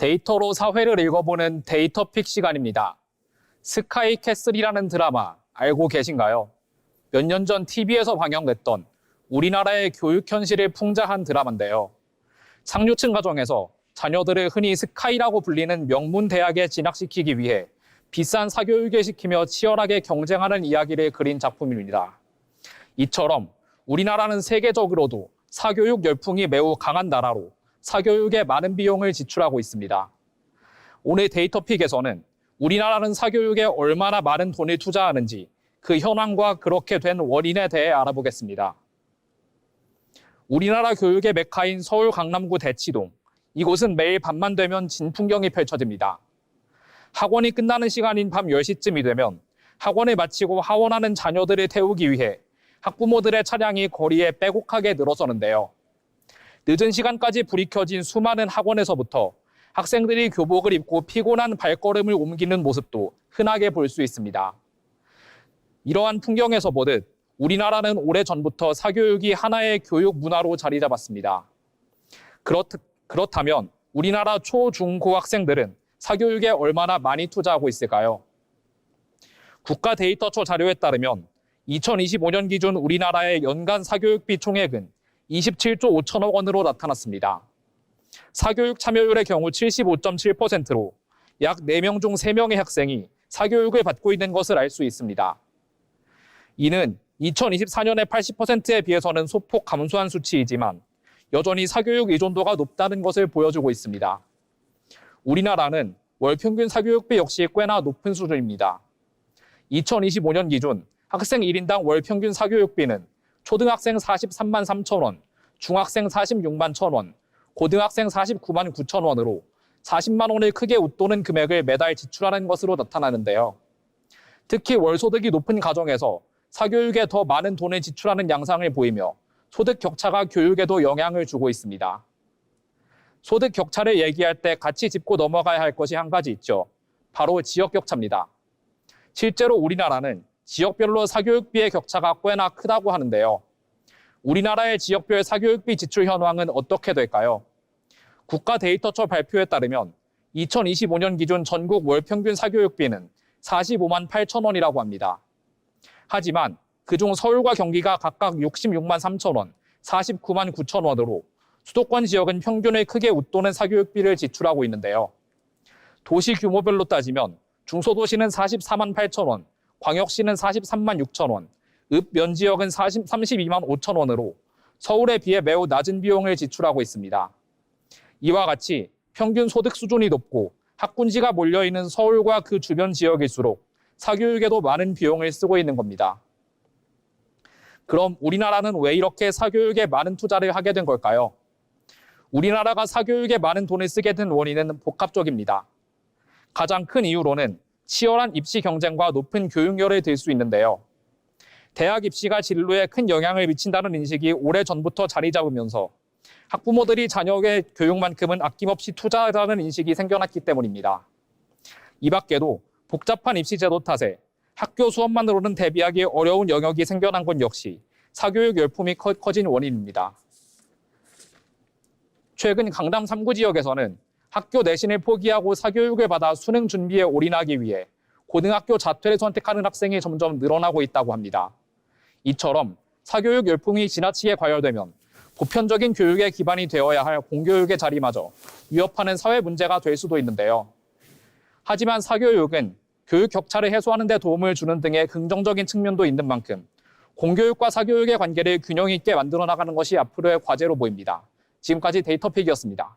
데이터로 사회를 읽어보는 데이터픽 시간입니다. 스카이캐슬이라는 드라마 알고 계신가요? 몇 년 전 TV에서 방영됐던 우리나라의 교육 현실을 풍자한 드라마인데요. 상류층 가정에서 자녀들을 흔히 스카이라고 불리는 명문 대학에 진학시키기 위해 비싼 사교육을 시키며 치열하게 경쟁하는 이야기를 그린 작품입니다. 이처럼 우리나라는 세계적으로도 사교육 열풍이 매우 강한 나라로 사교육에 많은 비용을 지출하고 있습니다. 오늘 데이터픽에서는 우리나라는 사교육에 얼마나 많은 돈을 투자하는지 그 현황과 그렇게 된 원인에 대해 알아보겠습니다. 우리나라 교육의 메카인 서울 강남구 대치동. 이곳은 매일 밤만 되면 진풍경이 펼쳐집니다. 학원이 끝나는 시간인 밤 10시쯤이 되면 학원을 마치고 하원하는 자녀들을 태우기 위해 학부모들의 차량이 거리에 빼곡하게 늘어서는데요. 늦은 시간까지 불이 켜진 수많은 학원에서부터 학생들이 교복을 입고 피곤한 발걸음을 옮기는 모습도 흔하게 볼 수 있습니다. 이러한 풍경에서 보듯 우리나라는 오래전부터 사교육이 하나의 교육 문화로 자리 잡았습니다. 그렇다면 우리나라 초, 중, 고 학생들은 사교육에 얼마나 많이 투자하고 있을까요? 국가데이터처 자료에 따르면 2025년 기준 우리나라의 연간 사교육비 총액은 27조 5천억 원으로 나타났습니다. 사교육 참여율의 경우 75.7%로 약 4명 중 3명의 학생이 사교육을 받고 있는 것을 알 수 있습니다. 이는 2024년의 80%에 비해서는 소폭 감소한 수치이지만 여전히 사교육 의존도가 높다는 것을 보여주고 있습니다. 우리나라는 월 평균 사교육비 역시 꽤나 높은 수준입니다. 2025년 기준 학생 1인당 월 평균 사교육비는 초등학생 43만 3천 원, 중학생 46만 1천 원, 고등학생 49만 9천 원으로 40만 원을 크게 웃도는 금액을 매달 지출하는 것으로 나타나는데요. 특히 월 소득이 높은 가정에서 사교육에 더 많은 돈을 지출하는 양상을 보이며 소득 격차가 교육에도 영향을 주고 있습니다. 소득 격차를 얘기할 때 같이 짚고 넘어가야 할 것이 한 가지 있죠. 바로 지역 격차입니다. 실제로 우리나라는 지역별로 사교육비의 격차가 꽤나 크다고 하는데요. 우리나라의 지역별 사교육비 지출 현황은 어떻게 될까요? 국가데이터처 발표에 따르면 2025년 기준 전국 월평균 사교육비는 45만 8천 원이라고 합니다. 하지만 그중 서울과 경기가 각각 66만 3천 원, 49만 9천 원으로 수도권 지역은 평균을 크게 웃도는 사교육비를 지출하고 있는데요. 도시 규모별로 따지면 중소도시는 44만 8천 원, 광역시는 43만 6천 원, 읍면지역은 32만 5천 원으로 서울에 비해 매우 낮은 비용을 지출하고 있습니다. 이와 같이 평균 소득 수준이 높고 학군지가 몰려있는 서울과 그 주변 지역일수록 사교육에도 많은 비용을 쓰고 있는 겁니다. 그럼 우리나라는 왜 이렇게 사교육에 많은 투자를 하게 된 걸까요? 우리나라가 사교육에 많은 돈을 쓰게 된 원인은 복합적입니다. 가장 큰 이유로는 치열한 입시 경쟁과 높은 교육열을 들 수 있는데요. 대학 입시가 진로에 큰 영향을 미친다는 인식이 오래전부터 자리 잡으면서 학부모들이 자녀의 교육만큼은 아낌없이 투자하자는 인식이 생겨났기 때문입니다. 이 밖에도 복잡한 입시 제도 탓에 학교 수업만으로는 대비하기 어려운 영역이 생겨난 것 역시 사교육 열풍이 커진 원인입니다. 최근 강남 3구 지역에서는 학교 내신을 포기하고 사교육을 받아 수능 준비에 올인하기 위해 고등학교 자퇴를 선택하는 학생이 점점 늘어나고 있다고 합니다. 이처럼 사교육 열풍이 지나치게 과열되면 보편적인 교육의 기반이 되어야 할 공교육의 자리마저 위협하는 사회 문제가 될 수도 있는데요. 하지만 사교육은 교육 격차를 해소하는 데 도움을 주는 등의 긍정적인 측면도 있는 만큼 공교육과 사교육의 관계를 균형 있게 만들어 나가는 것이 앞으로의 과제로 보입니다. 지금까지 데이터픽이었습니다.